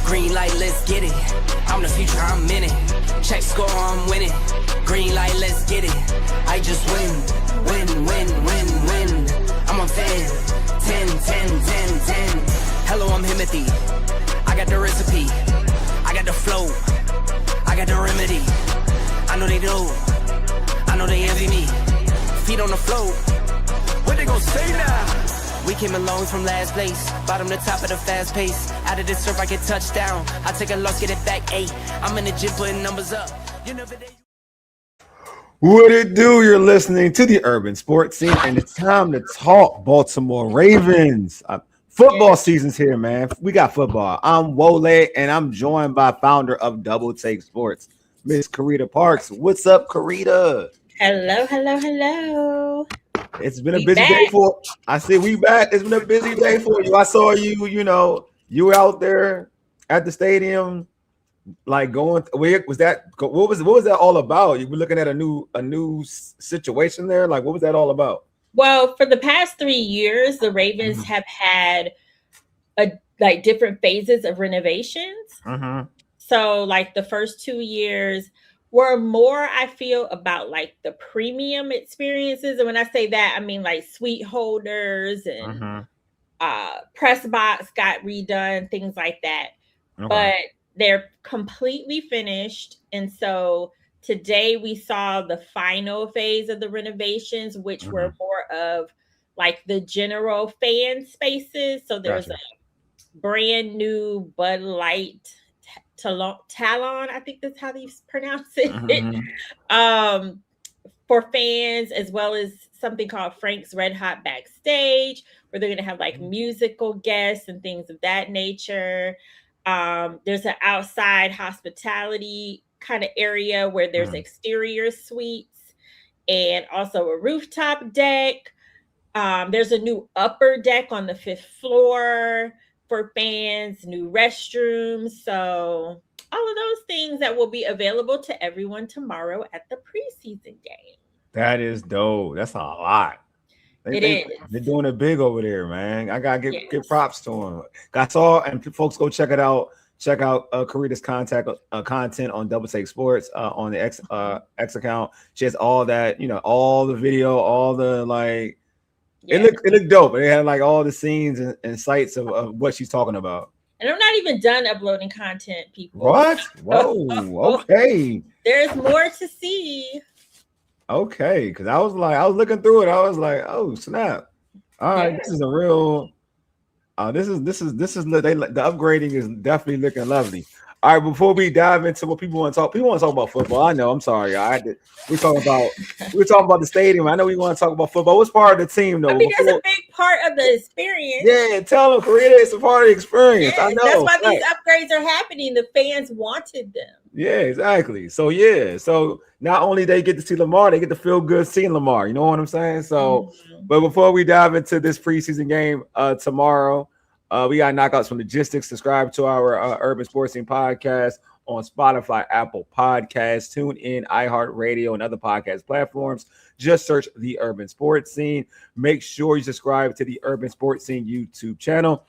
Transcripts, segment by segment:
Green light, let's get it. I'm the future, I'm in it. Check score, I'm winning. Green light, let's get it. I just win. I'm a fan. 10. Hello, I'm Timothy. I got the recipe. I got the flow. I got the remedy. I know they do. I know they envy me. Feet on the floor. What they gonna say now? We came along from last place, bottom to top of the fast pace. Out of this surf, I get touchdown. I take a loss, get it back 8. I'm in the gym putting numbers up. You never did. What it do? You're listening to the Urban Sports Scene, and it's time to talk Baltimore Ravens. Football season's here, man. We got football. I'm Wole, and I'm joined by founder of Double Take Sports, Miss Carita Parks. What's up, Carita? Hello. It's been a busy day for. I said we back. It's been a busy day for you. I saw you. You were out there at the stadium, like going. Where was that? What was that all about? You were looking at a new situation there. Like, what was that all about? Well, for the past 3 years, the Ravens have had different phases of renovations. So, like the first 2 years were more, I feel, about like the premium experiences. And when I say that, I mean like suite holders and press box got redone, things like that. Okay. But they're completely finished. And so today we saw the final phase of the renovations, which were more of like the general fan spaces. So there's a brand new Bud Light Talon, I think that's how they pronounce it. For fans, as well as something called Frank's Red Hot Backstage, where they're going to have like musical guests and things of that nature. There's an outside hospitality kind of area where there's exterior suites and also a rooftop deck. There's a new upper deck on the 5th floor for fans, new restrooms. So all of those things that will be available to everyone tomorrow at the preseason game. That is dope. That's a lot. They're doing it big over there, man. I gotta give props to them. I saw, and folks go check it out. Check out Carita's content on Double Take Sports on the X account. She has all that, all the video, all the like. Yeah. It looked dope. They had like all the scenes and sights of what she's talking about. And I'm not even done uploading content, people. What? Whoa. Okay. There's more to see. Okay, because I was looking through it. I was like, oh snap! All right, this is a real. This is the upgrading is definitely looking lovely. All right, before we dive into what people want to talk about football. I know. I'm sorry, we're talking about the stadium. I know we want to talk about football. What's part of the team though? I mean, that's a big part of the experience. Yeah, tell them, Carita, it's a part of the experience. Yeah, I know. That's why these upgrades are happening. The fans wanted them. Yeah, exactly. So not only they get to see Lamar, they get to feel good seeing Lamar. You know what I'm saying? So, but before we dive into this preseason game tomorrow. We got knockouts from logistics. Subscribe to our Urban Sports Scene podcast on Spotify, Apple Podcasts, TuneIn, iHeartRadio, and other podcast platforms. Just search the Urban Sports Scene. Make sure you subscribe to the Urban Sports Scene YouTube channel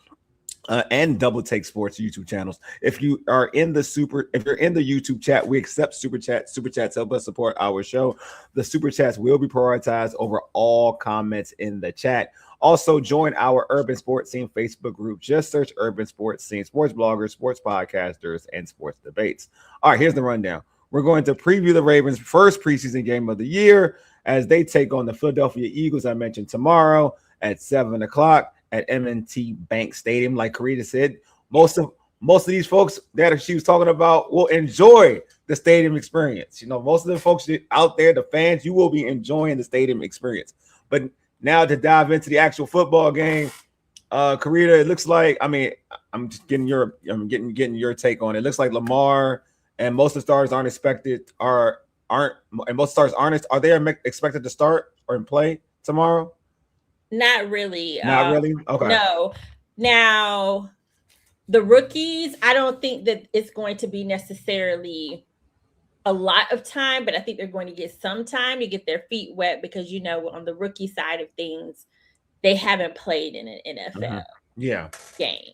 and Double Take Sports YouTube channels. If you're in the YouTube chat, we accept super chats. Super chats help us support our show. The super chats will be prioritized over all comments in the chat. Also, join our Urban Sports Scene Facebook group. Just search Urban Sports Scene, sports bloggers, sports podcasters, and sports debates. All right, here's the rundown. We're going to preview the Ravens' first preseason game of the year as they take on the Philadelphia Eagles, I mentioned, tomorrow at 7 o'clock at M&T Bank Stadium. Like Carita said, most of these folks that she was talking about will enjoy the stadium experience. Most of the folks out there, the fans, you will be enjoying the stadium experience. But now to dive into the actual football game, Carita, it looks like, I'm just getting your take on it. It looks like Lamar and most of the stars aren't expected are they expected to start or in play tomorrow? Not really. Not really? Okay. No. Now, the rookies, I don't think that it's going to be necessarily a lot of time, but I think they're going to get some time to get their feet wet because, on the rookie side of things, they haven't played in an NFL game.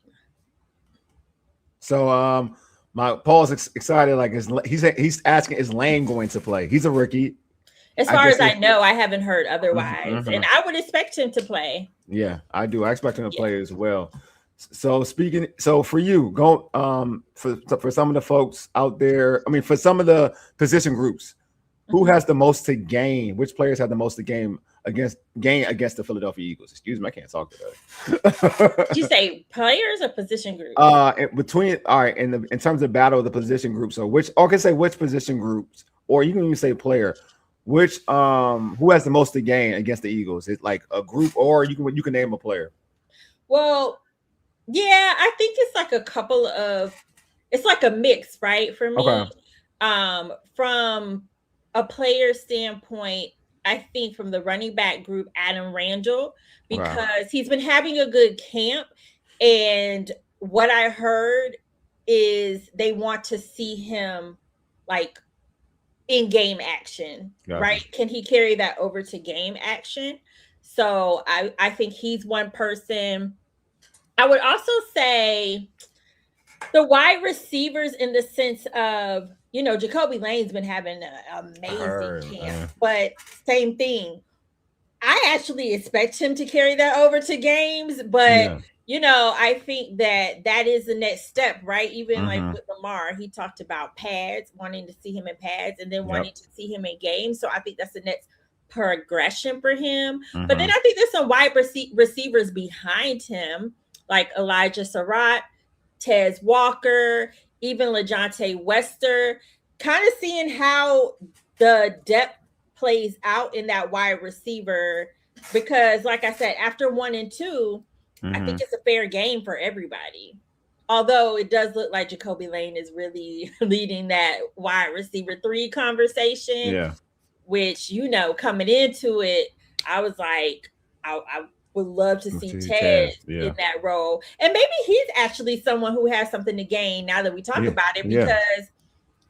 So my Paul's excited. Like he's asking, is Lane going to play? He's a rookie. As far as I know, I haven't heard otherwise, and I would expect him to play. Yeah, I do. I expect him to play as well. So for you, go for some of the folks out there. I mean, for some of the position groups, who has the most to gain? Which players have the most to gain against the Philadelphia Eagles? Excuse me, I can't talk today. Did you say players or position groups? In terms of battle of the position groups, or I can say which position groups, or you can even say player. Which who has the most to gain against the Eagles? It's like a group, or you can name a player. Well, yeah, I think it's like it's like a mix, right? For me, okay. From a player standpoint, I think from the running back group, Adam Randall, because he's been having a good camp, and what I heard is they want to see him like in game action, right? Can he carry that over to game action? So I think he's one person. I would also say the wide receivers, in the sense of, Jacoby Lane's been having an amazing camp, but same thing. I actually expect him to carry that over to games, but I think that is the next step, right? Even like with Lamar, he talked about pads, wanting to see him in pads, and then wanting to see him in games. So I think that's the next progression for him. But then I think there's some wide receivers behind him, like Elijah Surratt, Tez Walker, even LaJohntay Wester, kind of seeing how the depth plays out in that wide receiver. Because like I said, after 1 and 2, I think it's a fair game for everybody. Although it does look like Jacoby Lane is really leading that wide receiver 3 conversation. Yeah. Which, coming into it, I was like, I would love to see Ted in that role. And maybe he's actually someone who has something to gain now that we talk about it, because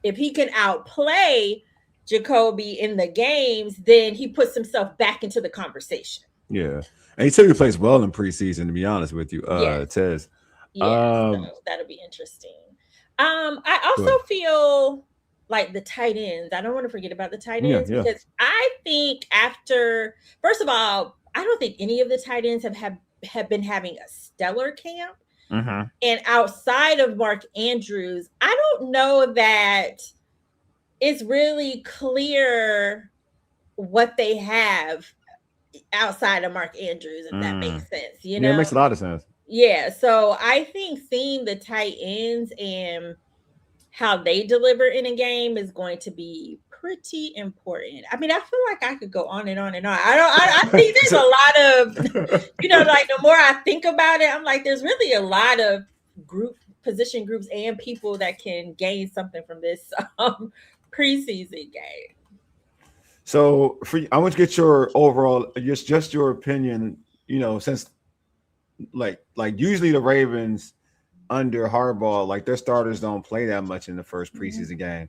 if he can outplay Jacoby in the games, then he puts himself back into the conversation. Yeah. And he typically plays well in preseason, to be honest with you, Tez. Yeah, so that'll be interesting. I also feel like the tight ends. I don't want to forget about the tight ends because I think first of all, I don't think any of the tight ends have been having a stellar camp. And outside of Mark Andrews, I don't know that it's really clear what they have outside of Mark Andrews, if that makes sense. Yeah, it makes a lot of sense. Yeah, so I think seeing the tight ends and how they deliver in a game is going to be pretty important. I mean, I feel like I could go on and on and on. I think there's a lot of, like the more I think about it, I'm like, there's really a lot of position groups and people that can gain something from this preseason game. So I want to get your overall, just your opinion, since like usually the Ravens under Harbaugh, like their starters don't play that much in the first preseason game.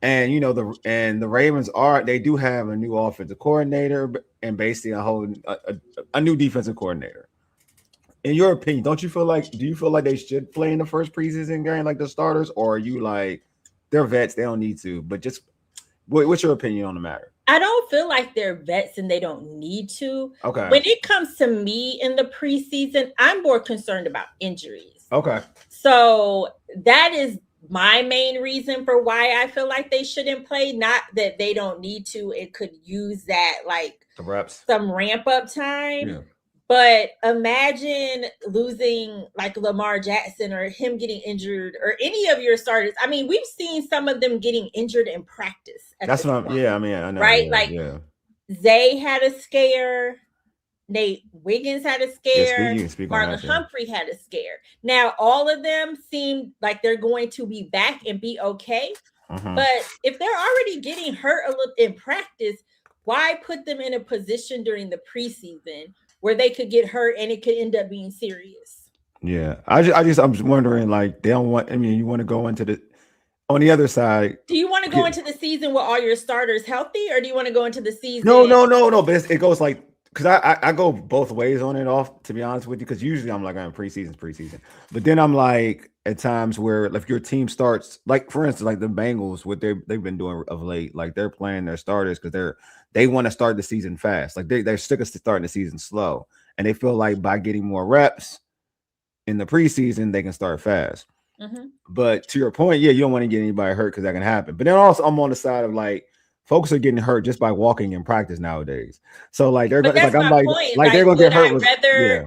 And the Ravens they do have a new offensive coordinator and basically a new defensive coordinator. In your opinion, do you feel like they should play in the first preseason game like the starters, or are you like they're vets, they don't need to? But just what's your opinion on the matter? I don't feel like they're vets and they don't need to. Okay. When it comes to me in the preseason, I'm more concerned about injuries. Okay. So that is my main reason for why I feel like they shouldn't play. Not that they don't need to. It could use that like the reps, some ramp up time. Yeah. But imagine losing like Lamar Jackson or him getting injured or any of your starters. I mean, we've seen some of them getting injured in practice. That's what I know. Right? Zay had a scare. Nate Wiggins had a scare. Marlon Humphrey had a scare. Now, all of them seem like they're going to be back and be okay. But if they're already getting hurt a little in practice, why put them in a position during the preseason where they could get hurt and it could end up being serious? Yeah, I'm wondering, like, they don't want. I mean, you want to go into on the other side. Do you want to go into the season with all your starters healthy, or do you want to go into the season? No. But it goes like, because I go both ways on it off, to be honest with you, because usually I'm like, I'm preseason. But then I'm like, at times where if your team starts, like for instance, like the Bengals, what they've been doing of late, like they're playing their starters because they want to start the season fast. Like they're sick of starting the season slow. And they feel like by getting more reps in the preseason, they can start fast. But to your point, yeah, you don't want to get anybody hurt because that can happen. But then also I'm on the side of like, folks are getting hurt just by walking in practice nowadays. So like they're that's like, I'm like, point. like they're gonna get hurt.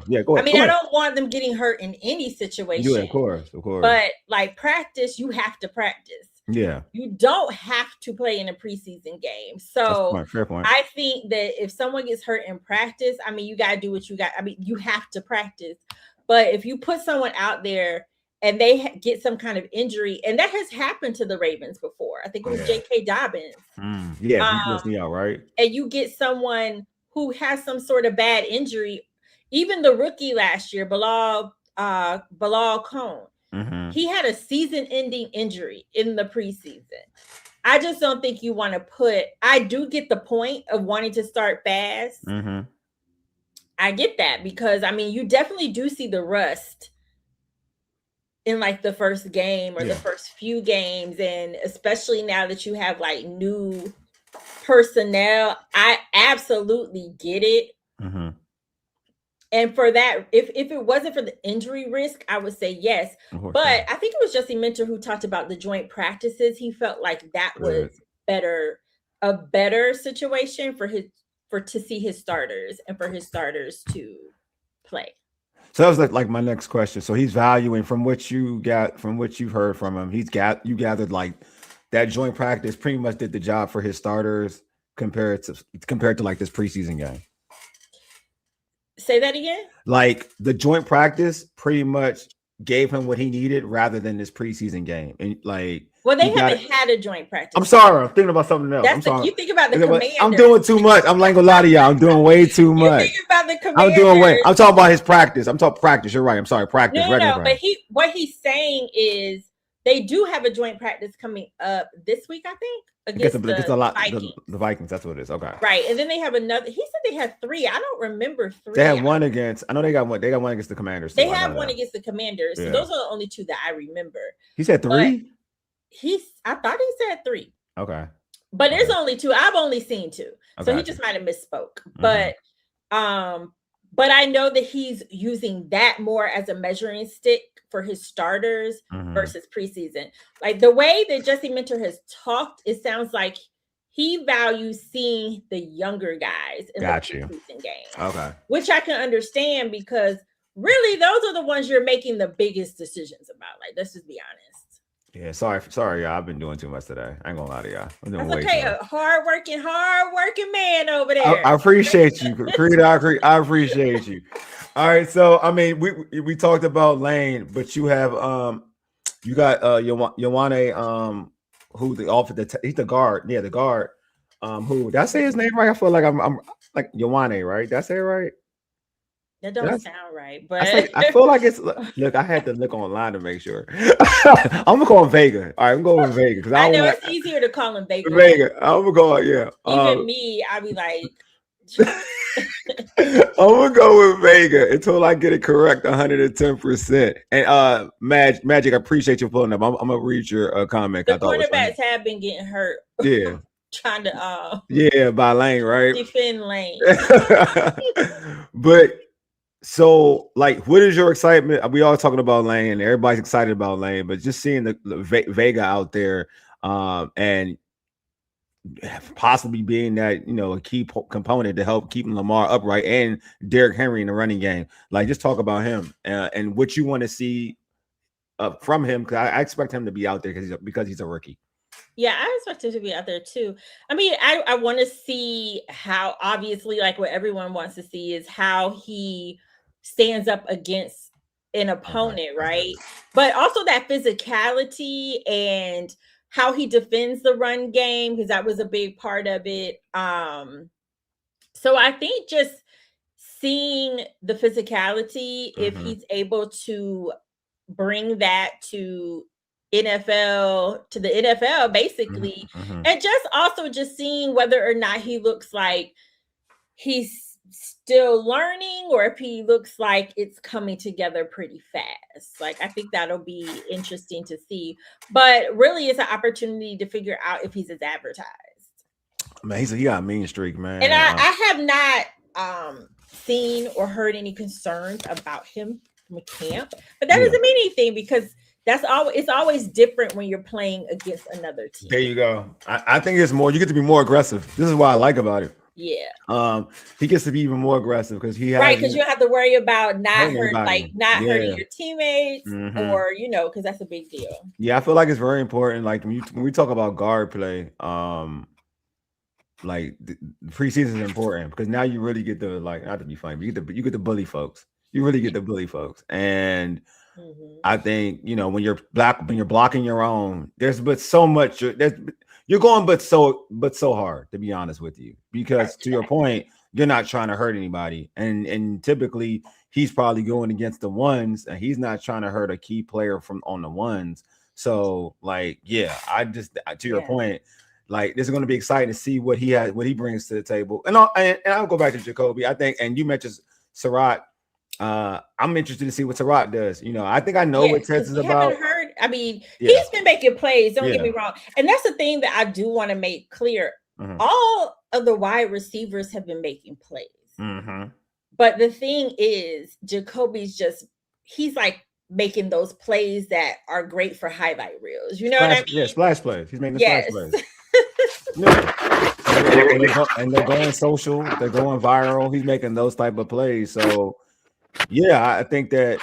Yeah, go ahead. I mean, I don't want them getting hurt in any situation. Yeah, of course. But like practice, you have to practice. Yeah. You don't have to play in a preseason game. So fair point. I think that if someone gets hurt in practice, I mean, you got to do what you got. I mean, you have to practice. But if you put someone out there and they get some kind of injury, and that has happened to the Ravens before. I think it was J.K. Dobbins. Yeah, right. And you get someone who has some sort of bad injury. Even the rookie last year, Bilal Cohn, he had a season-ending injury in the preseason. I just don't think you want to put. I do get the point of wanting to start fast. I get that because I mean, you definitely do see the rust in like the first game or the first few games, and especially now that you have like new personnel, I absolutely get it. And for that, if it wasn't for the injury risk, I would say yes. But I think it was Jesse Minter who talked about the joint practices. He felt like that was a better situation to see his starters and for his starters to play. So that was like my next question. So he's valuing from what you heard from him. You gathered like that joint practice pretty much did the job for his starters compared to like this preseason game. Say that again? Like the joint practice pretty much gave him what he needed rather than this preseason game. And like, well, they haven't had a joint practice. I'm sorry, I'm thinking about something else. You think about the Commanders. I'm doing too much. I'm like a lot of y'all. I'm doing way too much. You think about the Commanders. I'm talking about his practice. I'm talking practice. You're right. I'm sorry, practice. No. But what he's saying is they do have a joint practice coming up this week, I think. Against the Vikings. That's what it is. Okay. Right. And then they have another. He said they had 3. I don't remember 3. They have one against. I know they got one. They got one against the Commanders. They have one against the Commanders. So those are the only 2 that I remember. He said 3? I thought he said 3. Okay. But there's only 2. I've only seen 2. So he just might have misspoke. But I know that he's using that more as a measuring stick for his starters versus preseason. Like the way that Jesse Minter has talked, it sounds like he values seeing the younger guys in the preseason game. Okay. Which I can understand because really those are the ones you're making the biggest decisions about. Like, let's just be honest. Yeah, sorry, y'all. I've been doing too much today. I ain't gonna lie to y'all. That's okay. A hardworking man over there. I appreciate you, Carita. I appreciate you. All right, so I mean, we talked about Lane, but you have you got Ioane, who he's the guard. Yeah, the guard. Who did I say his name right? I feel like I'm like Ioane, right? Did I say it right? That don't sound right, but I feel like it's. Look, I had to look online to make sure. I'm gonna call him Vega. All right, I'm going with Vega because I know it's easier to call him Vega. I'm gonna go. Yeah. Even me, I'd be like. I'm gonna go with Vega until I get it correct 110%. And Magic, I appreciate you pulling up. I'm gonna read your comment. The quarterbacks have been getting hurt. Yeah. Trying to by Lane, right? Defend Lane. But so, like, what is your excitement? We all talking about Lane, and everybody's excited about Lane, but just seeing the Vega out there, and possibly being that a key component to help keeping Lamar upright and Derrick Henry in the running game. Like, just talk about him and what you want to see from him, because I expect him to be out there because he's a rookie. Yeah, I expect him to be out there too. I mean, I want to see how, obviously, like what everyone wants to see is how he stands up against an opponent, right? But also that physicality and how he defends the run game, because that was a big part of it. So I think just seeing the physicality, if he's able to bring that to the NFL, basically, and just also just seeing whether or not he looks like he's still learning or if he looks like it's coming together pretty fast. Like, I think that'll be interesting to see. But really, it's an opportunity to figure out if he's as advertised. Man, he got a mean streak, man. And I have not seen or heard any concerns about him from camp, but that doesn't mean anything because it's always different when you're playing against another team. There you go. I think it's more, you get to be more aggressive. This is what I like about it. Yeah. He gets to be even more aggressive because he has because you don't have to worry about not hurting your teammates or because that's a big deal. Yeah, I feel like it's very important. Like when we talk about guard play, like the preseason is important because now you really get to, like, not to be funny, but you get to bully folks. You really get to bully folks, and I think when you're blocking your own, there's but so much. You're going but so hard, to be honest with you, because to your point, you're not trying to hurt anybody, and typically he's probably going against the ones, and he's not trying to hurt a key player from on the ones. So, like, to your point. Like, this is going to be exciting to see what he brings to the table. And I'll go back to Jacoby. I think, and you mentioned Surratt. I'm interested to see what Surratt does. I think I know what Ted's is about. He's been making plays. Don't get me wrong. And that's the thing that I do want to make clear. All of the wide receivers have been making plays. But the thing is, Jacoby's he's like making those plays that are great for highlight reels. You know what I mean? Yeah, splash plays. He's making the splash plays. And they're going social, they're going viral. He's making those type of plays. So I think that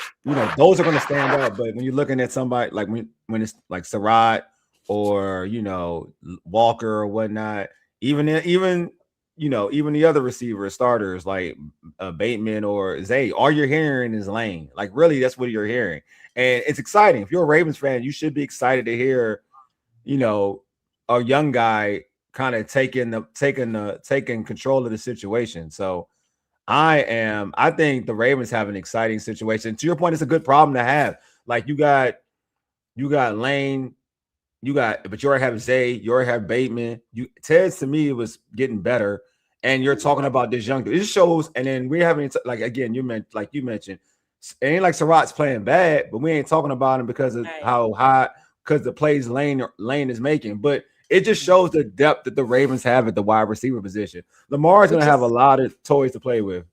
those are going to stand out. But when you're looking at somebody like when it's like Surratt or Walker or whatnot, even the other receivers, starters like Bateman or Zay, all you're hearing is Lane. Like, really, that's what you're hearing, and it's exciting. If you're a Ravens fan, you should be excited to hear a young guy kind of taking control of the situation. So I think the Ravens have an exciting situation. To your point, it's a good problem to have. Like, you got Lane, but you already have Zay, you already have Bateman. Ted's, to me, it was getting better. And you're talking about this young dude. It shows, and then we're having again, you mentioned, it ain't like Surratt's playing bad, but we ain't talking about him because of how high, because the plays Lane is making. But it just shows the depth that the Ravens have at the wide receiver position. Lamar's going to have a lot of toys to play with.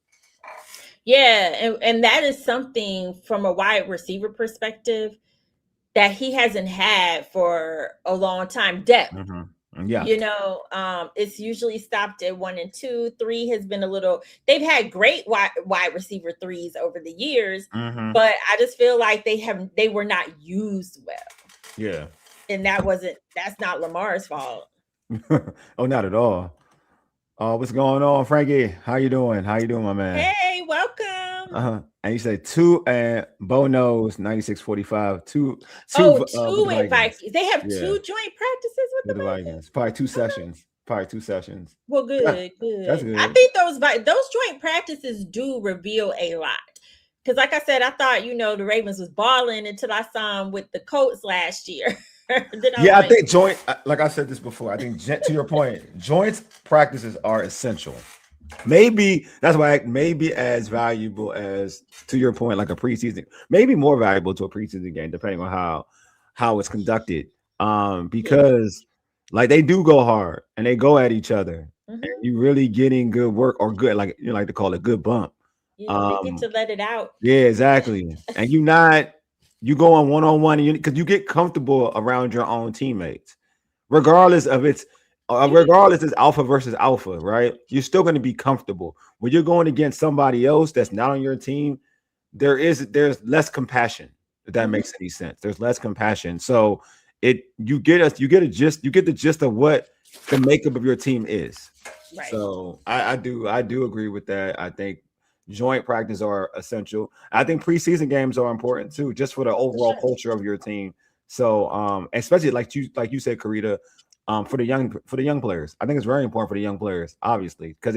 Yeah, and that is something from a wide receiver perspective that he hasn't had for a long time. Depth. Yeah. It's usually stopped at 1 and 2. 3 has been a little. They've had great wide receiver threes over the years, but I just feel like they were not used well. Yeah. And that's not Lamar's fault. Oh, not at all. What's going on, Frankie? How you doing, my man? Hey, welcome. And you said 2 and Bo knows 96-45. Two with Vikings. They have 2 joint practices with the Vikings. Probably 2 sessions. Well, good. That's good. I think those joint practices do reveal a lot. Because, like I said, I thought the Ravens was balling until I saw them with the Colts last year. I think joint. Like I said this before, I think to your point, joint practices are essential. Maybe that's why maybe as valuable as, to your point, like a preseason, maybe more valuable to a preseason game, depending on how it's conducted. Because like they do go hard and they go at each other, and you really getting good work or good, like you like to call it, good bump. Yeah, they get to let it out. Yeah, exactly. And you go on one-on-one because you get comfortable around your own teammates, regardless it's alpha versus alpha, right? You're still going to be comfortable when you're going against somebody else that's not on your team. There's less compassion, if that makes any sense. There's less compassion, so you get the gist of what the makeup of your team is. Right. So I do agree with that. I think joint practice are essential. I think preseason games are important too, just for the overall culture of your team. So especially like you said, Carita, for the young players. I think it's very important for the young players, obviously, because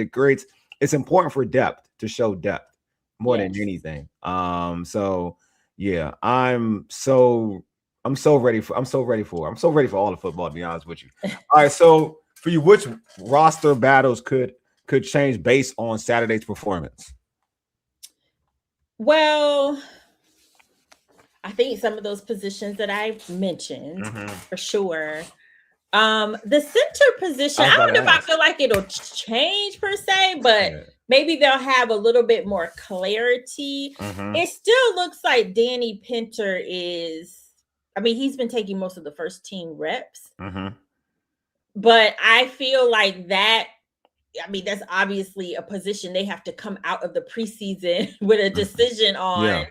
it's important for depth, to show depth more than anything. So yeah, I'm so ready for all the football, to be honest with you. All right, so for you, which roster battles could could change based on Saturday's performance? Well, I think some of those positions that I mentioned for sure. The center position, I don't know if I feel like it'll change per se, but maybe they'll have a little bit more clarity. It still looks like Danny Pinter he's been taking most of the first team reps. But I feel like that's obviously a position they have to come out of the preseason with a decision on.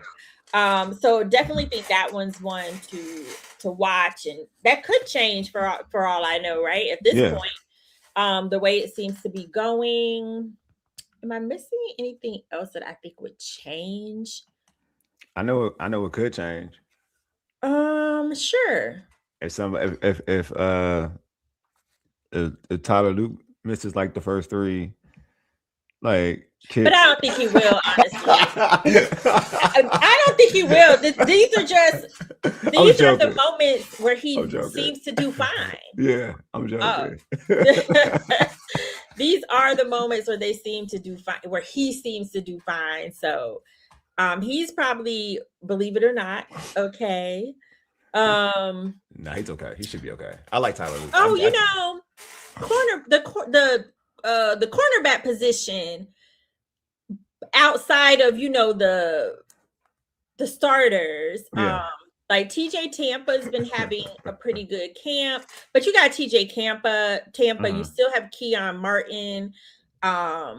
So definitely think that one's one to watch, and that could change for all I know, right? At this point, the way it seems to be going. Am I missing anything else that I think would change? I know it could change. Sure. If Tyler Luke misses like the first three, like kicks. But I don't think he will, honestly. I don't think he will. These are the moments where he seems to do fine. Yeah, I'm joking. These are the moments where they seem to do fine, where he seems to do fine. So he's probably, believe it or not, okay. No, he's okay. He should be okay. I like Tyler Luke. The cornerback position outside of the starters, like TJ Tampa's been having a pretty good camp, but you got TJ Tampa, you still have Keon Martin. I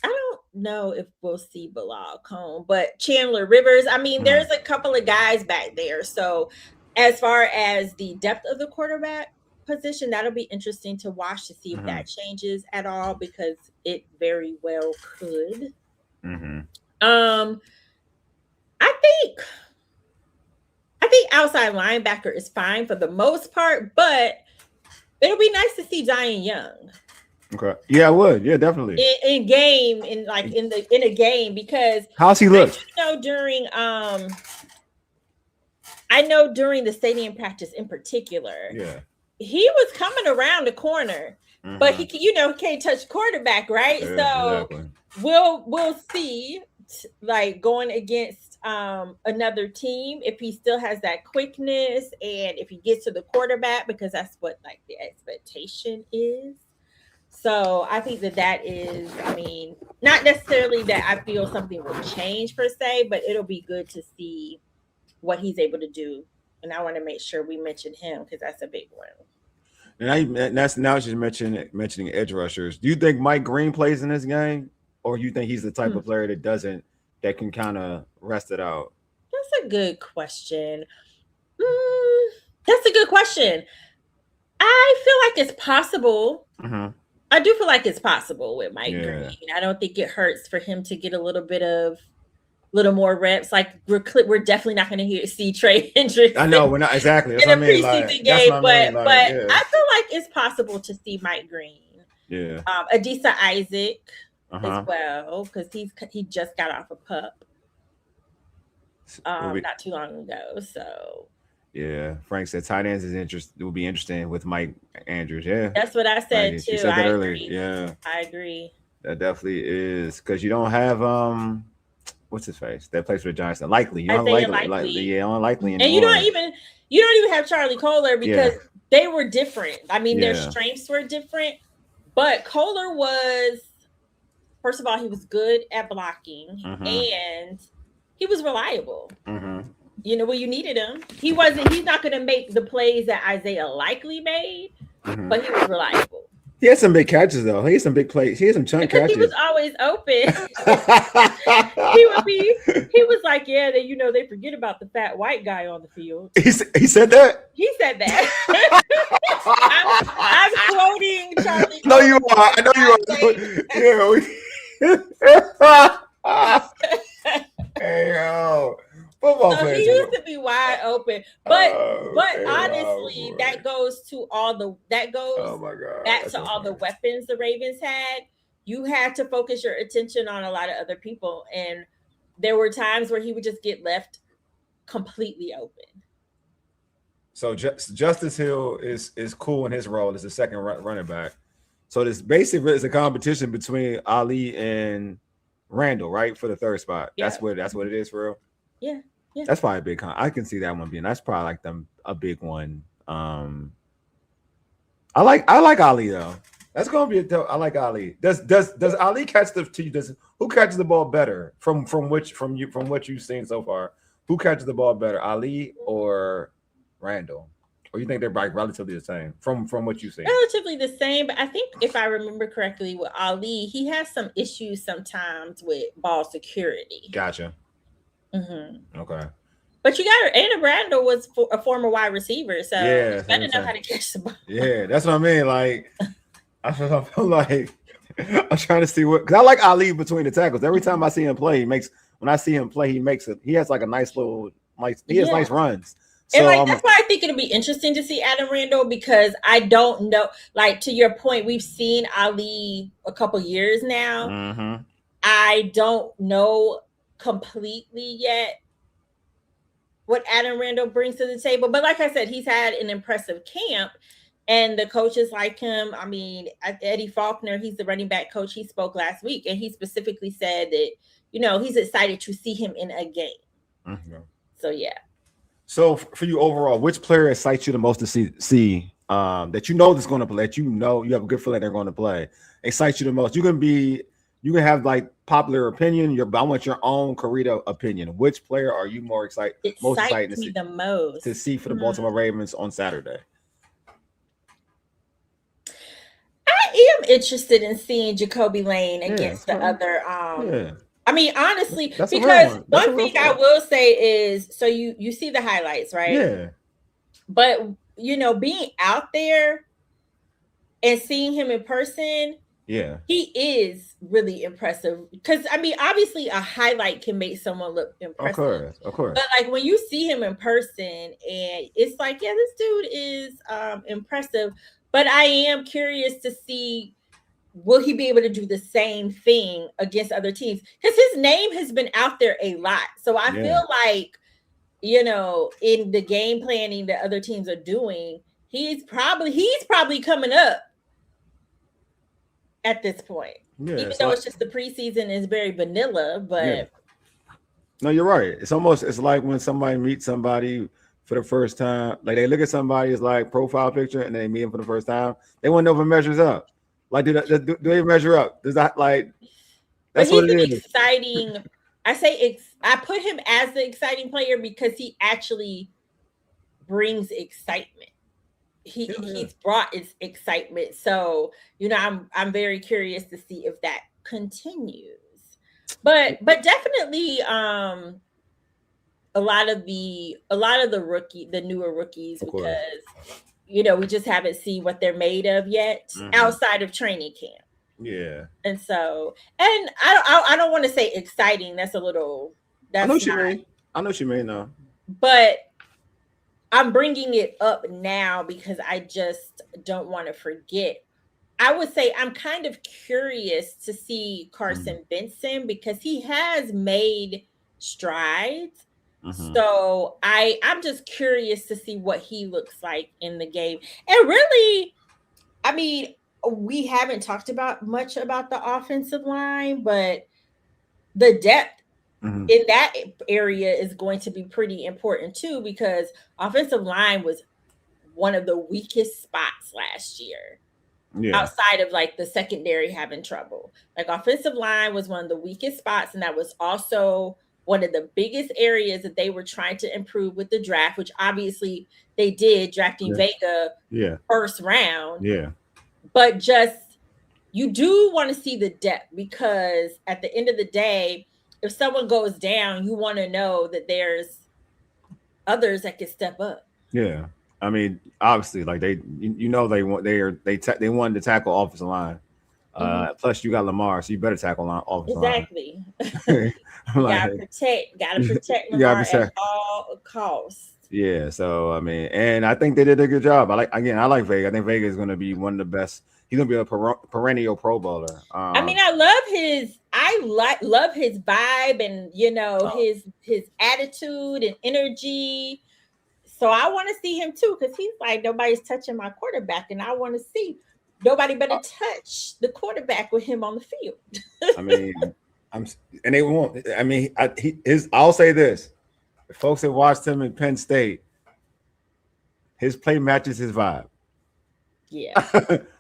don't know if we'll see Bilal Cone, but Chandler Rivers. There's a couple of guys back there. So as far as the depth of the quarterback position, that'll be interesting to watch to see if that changes at all, because it very well could. I think outside linebacker is fine for the most part, but it'll be nice to see Zion Young. Okay. Yeah, I would. Yeah, definitely. In a game, because how's he look? I know during the stadium practice in particular, he was coming around the corner, but he can't touch quarterback, right? So we'll see, like going against another team, if he still has that quickness and if he gets to the quarterback, because that's what like the expectation is. So I think that is, not necessarily that I feel something will change per se, but it'll be good to see what he's able to do. And I want to make sure we mention him, because that's a big one. And that's now she's mentioning edge rushers. Do you think Mike Green plays in this game, or you think he's the type of player that can kind of rest it out? That's a good question. That's a good question. I feel like it's possible. I do feel like it's possible with Mike Green. I don't think it hurts for him to get a little more reps. Like we're definitely not going to see Trey Hendricks. I know we're not exactly in a preseason game, but I feel like it's possible to see Mike Green. Yeah, Adisa Isaac as well, because he just got off a pup not too long ago. So yeah, Frank said tight ends will be interesting with Mike Andrews. Yeah, that's what I said too. She said that earlier. Yeah, I agree. That definitely is, because you don't have what's his face that plays for the Giants? Likely, you don't unlikely, and you don't even have Charlie Kohler, because they were different. Their strengths were different, but Kohler was, first of all, he was good at blocking, and he was reliable. When you needed him, he's not going to make the plays that Isaiah Likely made, but he was reliable. He had some big catches, though. He had some big plays. He had some chunk catches. He was always open. He was like, they forget about the fat white guy on the field. He said that? He said that. I'm quoting Charlie. No, you are. I know you are. Hey, yo. So he used to be wide open, but honestly, that goes to all the back to all the weapons the Ravens had. You had to focus your attention on a lot of other people, and there were times where he would just get left completely open. So Justice Hill is cool in his role as a second running back. So this basically is a competition between Ali and Randall, right, for the third spot. Yeah. That's what it is for real. Yeah. That's probably a big I can see that one being. That's probably like a big one. I like Ali though. That's gonna be I like Ali. Does Ali catch who catches the ball better from what you've seen so far? Who catches the ball better, Ali or Randall? Or you think they're like relatively the same from what you've seen? Relatively the same, but I think if I remember correctly with Ali, he has some issues sometimes with ball security. Gotcha. Mm-hmm. Okay. But you got Anna Randall was a former wide receiver, so you better know how to catch the ball. Yeah, that's what I mean. Like, I feel like I'm trying to see because I like Ali between the tackles. Every time I see him play, he has like a nice little he has nice runs. So and that's why I think it'll be interesting to see Adam Randall because I don't know. Like to your point, we've seen Ali a couple years now. Mm-hmm. I don't know completely yet what Adam Randall brings to the table. But like I said, he's had an impressive camp and the coaches like him. I mean, Eddie Faulkner, he's the running back coach. He spoke last week and he specifically said that, he's excited to see him in a game. Mm-hmm. So, yeah. So for you overall, which player excites you the most to see that that's going to play, that you have a good feeling they're going to play, excites you the most? You can have like popular opinion. I want your own Carita opinion. Which player are you most excited to see the most to see for the Baltimore Ravens on Saturday? I am interested in seeing Jacoby Lane against the other. I mean, honestly, because one thing I will say is, so you see the highlights, right? Yeah. But being out there and seeing him in person. Yeah, he is really impressive because I mean, obviously, a highlight can make someone look impressive. Of course. But like when you see him in person, and it's like, yeah, this dude is impressive. But I am curious to see will he be able to do the same thing against other teams because his name has been out there a lot. So I feel like in the game planning that other teams are doing, he's probably coming up. At this point, even though it's just the preseason is very vanilla, but no, you're right. It's like when somebody meets somebody for the first time, like they look at somebody's like profile picture and they meet him for the first time. They want to know if it measures up. Like, do they measure up? Does that like? That's what it is. Exciting. I put him as the exciting player because he actually brings excitement. He's brought his excitement. So, I'm very curious to see if that continues. But definitely a lot of the newer rookies, because we just haven't seen what they're made of yet outside of training camp. Yeah. And so, and I don't want to say exciting. That's a little I know what you mean though. But I'm bringing it up now because I just don't want to forget. I would say I'm kind of curious to see Carson Benson because he has made strides. So I'm just curious to see what he looks like in the game. And really, I mean, we haven't talked much about the offensive line, but the depth in that area is going to be pretty important too, because offensive line was one of the weakest spots last year. Outside of like the secondary having trouble, like offensive line was one of the weakest spots, and that was also one of the biggest areas that they were trying to improve with the draft, which obviously they did, drafting Vega first round. But just you do want to see the depth, because at the end of the day, if someone goes down, you want to know that there's others that can step up. Yeah, I mean, obviously, like they wanted to tackle offensive line. Plus, you got Lamar, so you better tackle offensive line. Exactly. Gotta protect Lamar at all costs. Yeah. So I mean, and I think they did a good job. I like Vega. I think Vega is going to be one of the best. He's gonna be a perennial Pro Bowler. I mean, I love his vibe and his attitude and energy. So I want to see him too, because he's like, nobody's touching my quarterback, and I want to see. nobody better touch the quarterback with him on the field. I mean, and they won't. I mean, I'll say this: if folks have watched him in Penn State, his play matches his vibe. Yeah.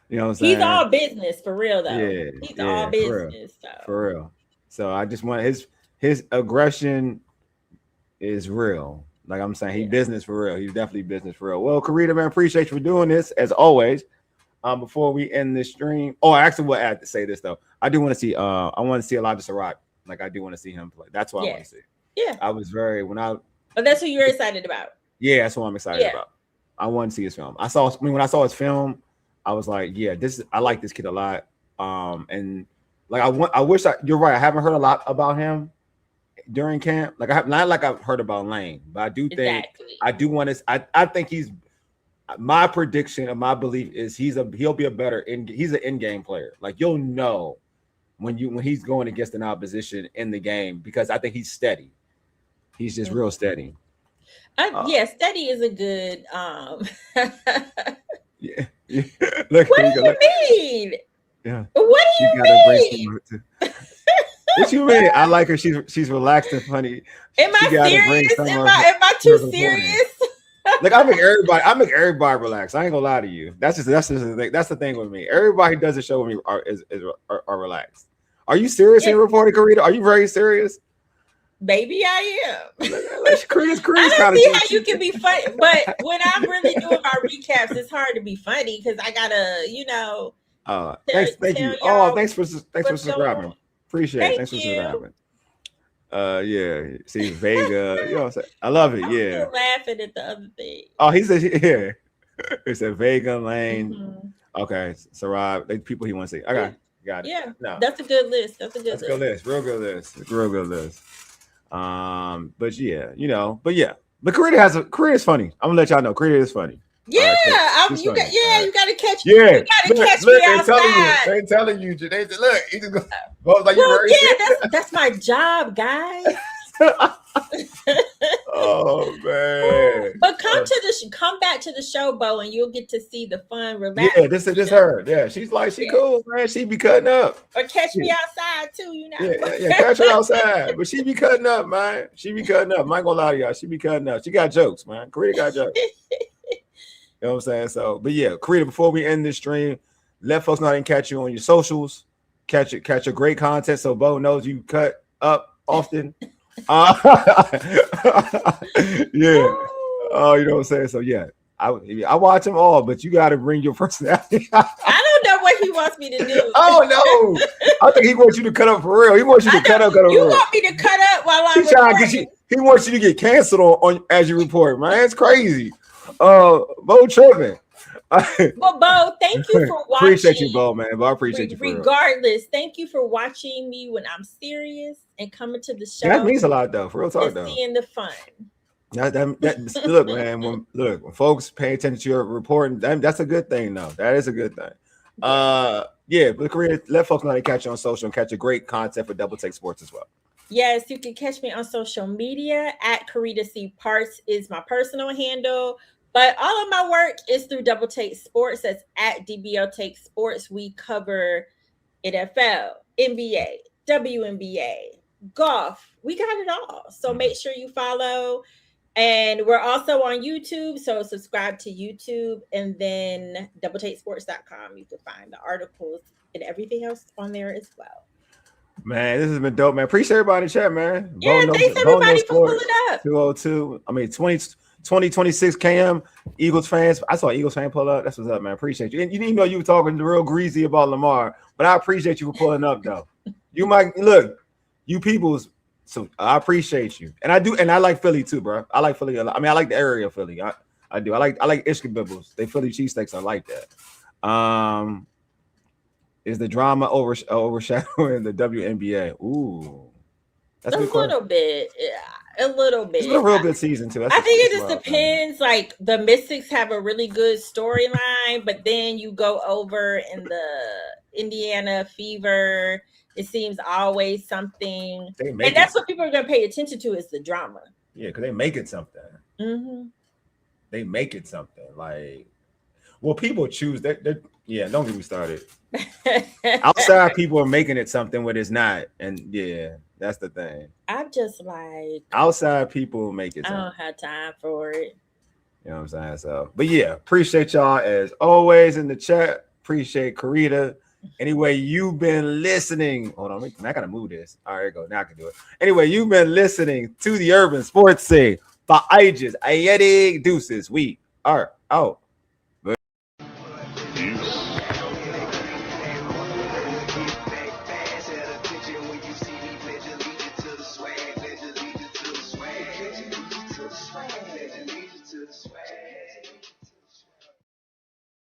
You know what I'm saying? He's all business for real, though. Yeah, he's all business. For real. So I just want his aggression is real. Like I'm saying, he's business for real. He's definitely business for real. Well, Carita, man, appreciate you for doing this as always. Before we end this stream, I actually will add to say this though. I do want to see. I want to see Elijah Sarratt. Like I do want to see him play. That's what I want to see. Yeah. I was very But that's what you're excited about. Yeah, that's what I'm excited about. I want to see his film. When I saw his film, I was like, yeah, I like this kid a lot. And like you're right. I haven't heard a lot about him during camp. Like I've heard about Lane, but I do think I do want to. I think he's my prediction and my belief is he'll be a better he's an in-game player. Like you'll know when he's going against an opposition in the game because I think he's steady. He's just real steady. Steady is a good. Yeah. Look, what do you mean? Yeah. What do you mean? What you mean? I like her. She's relaxed and funny. Am I serious? Am I too serious? Like I make everybody relax. I ain't gonna lie to you. That's the thing. That's the thing with me. Everybody who does the show with me are relaxed. Are you serious in reporting, Carita? Are you very serious? Maybe I am. Carita's I don't see how you can be funny, but when I'm really doing my recaps, it's hard to be funny because I gotta, thank you. Thanks for subscribing. Appreciate it. Thanks for subscribing. Yeah. See Vega. You know what I'm saying? I love it. I'm still laughing at the other thing. Oh, he said It said Vega Lane. Mm-hmm. Okay, Sarab. People he wants to see. Okay, got it. Yeah, that's a good list. That's a good list. Real good list. But Carita is funny. I'm gonna let y'all know Carita is funny. Yeah, you gotta catch. Yeah, you gotta catch me outside. They're telling you. They said, look, he just goes like that's my job, guys. Oh man! But come back to the show, Bo, and you'll get to see the fun, relax. Yeah, this is her. Yeah, she's cool, man. She be cutting up. Or catch me outside too, Yeah, catch her outside. But she be cutting up, man. She be cutting up. I'm not gonna lie to y'all. She be cutting up. She got jokes, man. Carita got jokes. You know what I'm saying? So, but yeah, Carita, before we end this stream, let folks know I didn't catch you on your socials. Catch your great content so Bo knows you cut up often. Yeah. Oh, you know what I'm saying? So yeah, I watch them all, but you got to bring your personality. I don't know what he wants me to do. Oh no, I think he wants you to cut up for real. He wants you to cut up. You want me to cut up while I'm recording? He wants you to get canceled on as you report, man. It's crazy. Bo tripping. Well, Bo, thank you for watching. Appreciate you, Bo, man. But I appreciate you. Regardless, thank you for watching me when I'm serious and coming to the show. That means a lot, though. For real talk, though. Seeing the fun. Look, man. When folks pay attention to your reporting, that's a good thing, though. That is a good thing. Yeah, but Carita, let folks know they catch you on social and catch your great content for Double Take Sports as well. Yes, you can catch me on social media at Carita C. Parks is my personal handle. But all of my work is through Double Take Sports. That's at DBO Take Sports. We cover NFL, NBA, WNBA, golf. We got it all. So make sure you follow. And we're also on YouTube. So subscribe to YouTube and then doubletakesports.com. You can find the articles and everything else on there as well. Man, this has been dope, man. Appreciate everybody in the chat, man. Yeah, thanks everybody for pulling up. 202. 2026 KM Eagles fans. I saw Eagles fan pull up. That's what's up, man. Appreciate you. And you didn't know you were talking real greasy about Lamar, but I appreciate you for pulling up, though. You might look, you people's. So I appreciate you, and I do, and I like Philly too, bro. I like Philly a lot. I mean, I like the area of Philly. I do. I like Ishka They Philly cheesesteaks. I like that. Is the drama overshadowing the WNBA? Ooh, that's a little bit. Yeah, a little bit. It's been a real good season too. I think it just depends. Like the Mystics have a really good storyline, but then you go over in the Indiana Fever. It seems always something, and that's what people are going to pay attention to is the drama. Yeah, because they make it something. Mm-hmm. They make it something like. Well, people choose that. Yeah, don't get me started. Outside people are making it something what it's not, and yeah, that's the thing. I'm just like, outside people make it I something. don't have time for it. You know what I'm saying? So, but yeah, appreciate y'all as always in the chat. Appreciate Carita. Anyway, you've been listening. Hold on, I gotta move this. All right, there you go. Now I can do it. Anyway, you've been listening to the Urban Sports Scene by Aegis Ayeti Deuces. We are out.